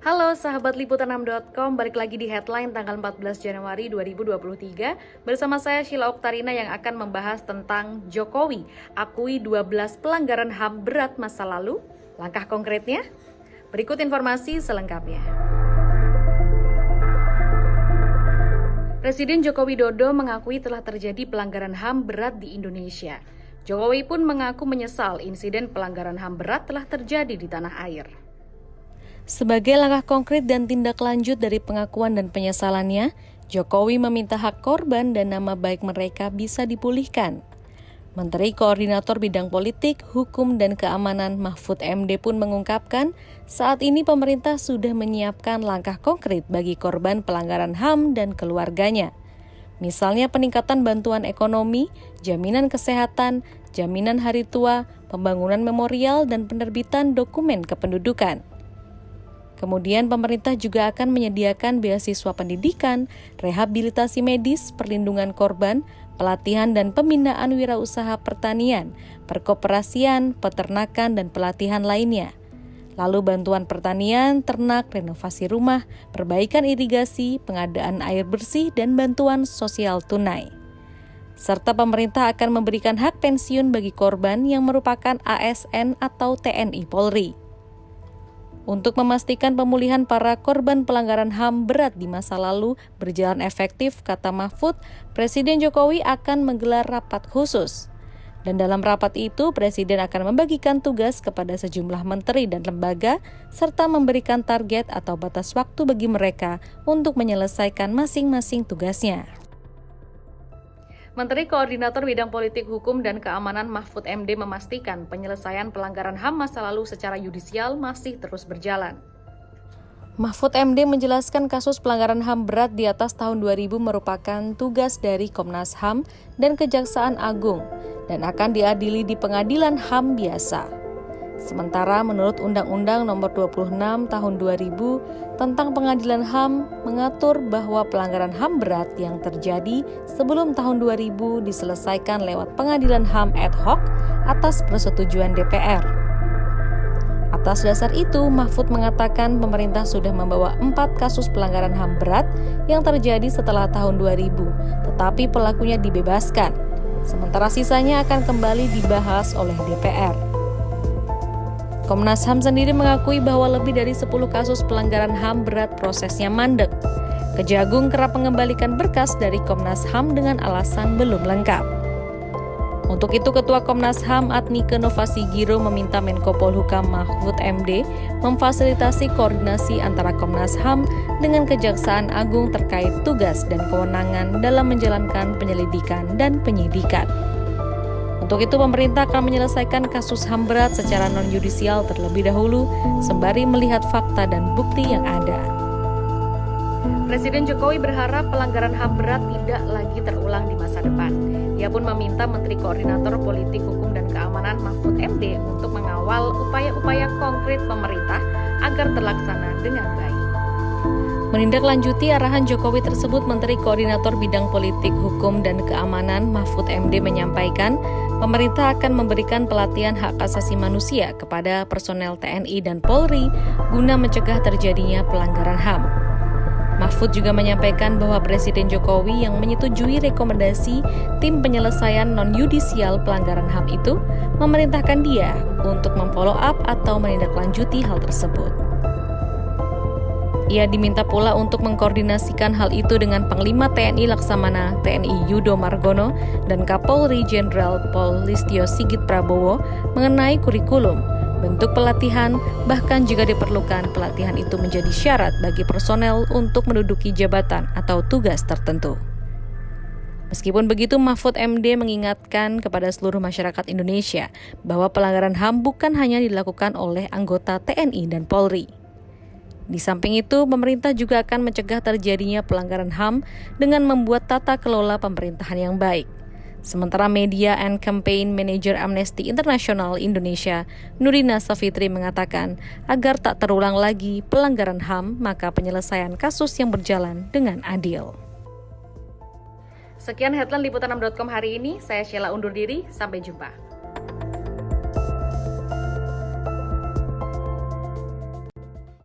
Halo sahabat Liputan6.com, balik lagi di headline tanggal 14 Januari 2023 bersama saya Sheila Oktarina yang akan membahas tentang Jokowi akui 12 pelanggaran HAM berat masa lalu, langkah konkretnya. Berikut informasi selengkapnya. Presiden Joko Widodo mengakui telah terjadi pelanggaran HAM berat di Indonesia. Jokowi pun mengaku menyesal insiden pelanggaran HAM berat telah terjadi di tanah air. Sebagai langkah konkret dan tindak lanjut dari pengakuan dan penyesalannya, Jokowi meminta hak korban dan nama baik mereka bisa dipulihkan. Menteri Koordinator Bidang Politik, Hukum, dan Keamanan Mahfud MD pun mengungkapkan saat ini pemerintah sudah menyiapkan langkah konkret bagi korban pelanggaran HAM dan keluarganya. Misalnya peningkatan bantuan ekonomi, jaminan kesehatan, jaminan hari tua, pembangunan memorial, dan penerbitan dokumen kependudukan. Kemudian pemerintah juga akan menyediakan beasiswa pendidikan, rehabilitasi medis, perlindungan korban, pelatihan dan pembinaan wirausaha pertanian, perkoperasian, peternakan, dan pelatihan lainnya. Lalu bantuan pertanian, ternak, renovasi rumah, perbaikan irigasi, pengadaan air bersih, dan bantuan sosial tunai. Serta pemerintah akan memberikan hak pensiun bagi korban yang merupakan ASN atau TNI Polri. Untuk memastikan pemulihan para korban pelanggaran HAM berat di masa lalu berjalan efektif, kata Mahfud, Presiden Jokowi akan menggelar rapat khusus. Dan dalam rapat itu, Presiden akan membagikan tugas kepada sejumlah menteri dan lembaga, serta memberikan target atau batas waktu bagi mereka untuk menyelesaikan masing-masing tugasnya. Menteri Koordinator Bidang Politik, Hukum, dan Keamanan Mahfud MD memastikan penyelesaian pelanggaran HAM masa lalu secara yudisial masih terus berjalan. Mahfud MD menjelaskan kasus pelanggaran HAM berat di atas tahun 2000 merupakan tugas dari Komnas HAM dan Kejaksaan Agung dan akan diadili di pengadilan HAM biasa. Sementara menurut Undang-Undang Nomor 26 Tahun 2000 tentang Pengadilan HAM mengatur bahwa pelanggaran HAM berat yang terjadi sebelum tahun 2000 diselesaikan lewat Pengadilan HAM ad hoc atas persetujuan DPR. Atas dasar itu, Mahfud mengatakan pemerintah sudah membawa 4 kasus pelanggaran HAM berat yang terjadi setelah tahun 2000, tetapi pelakunya dibebaskan. Sementara sisanya akan kembali dibahas oleh DPR. Komnas HAM sendiri mengakui bahwa lebih dari 10 kasus pelanggaran HAM berat prosesnya mandek. Kejagung kerap mengembalikan berkas dari Komnas HAM dengan alasan belum lengkap. Untuk itu, Ketua Komnas HAM Adnike Novasigiro meminta Menko Polhukam Mahfud MD memfasilitasi koordinasi antara Komnas HAM dengan Kejaksaan Agung terkait tugas dan kewenangan dalam menjalankan penyelidikan dan penyidikan. Untuk itu, pemerintah akan menyelesaikan kasus HAM berat secara non-yudisial terlebih dahulu, sembari melihat fakta dan bukti yang ada. Presiden Jokowi berharap pelanggaran HAM berat tidak lagi terulang di masa depan. Dia pun meminta Menteri Koordinator Politik, Hukum, dan Keamanan Mahfud MD untuk mengawal upaya-upaya konkret pemerintah agar terlaksana dengan baik. Menindaklanjuti arahan Jokowi tersebut, Menteri Koordinator Bidang Politik, Hukum, dan Keamanan Mahfud MD menyampaikan pemerintah akan memberikan pelatihan hak asasi manusia kepada personel TNI dan Polri guna mencegah terjadinya pelanggaran HAM. Mahfud juga menyampaikan bahwa Presiden Jokowi yang menyetujui rekomendasi tim penyelesaian non-yudisial pelanggaran HAM itu memerintahkan dia untuk memfollow up atau menindaklanjuti hal tersebut. Ia diminta pula untuk mengkoordinasikan hal itu dengan Panglima TNI Laksamana TNI Yudo Margono dan Kapolri Jenderal Pol Listio Sigit Prabowo mengenai kurikulum, bentuk pelatihan, bahkan jika diperlukan pelatihan itu menjadi syarat bagi personel untuk menduduki jabatan atau tugas tertentu. Meskipun begitu, Mahfud MD mengingatkan kepada seluruh masyarakat Indonesia bahwa pelanggaran HAM bukan hanya dilakukan oleh anggota TNI dan Polri. Di samping itu, pemerintah juga akan mencegah terjadinya pelanggaran HAM dengan membuat tata kelola pemerintahan yang baik. Sementara Media and Campaign Manager Amnesty International Indonesia, Nurina Safitri mengatakan, agar tak terulang lagi pelanggaran HAM, maka penyelesaian kasus yang berjalan dengan adil. Sekian headline Liputan6.com hari ini, saya Sheila undur diri, sampai jumpa.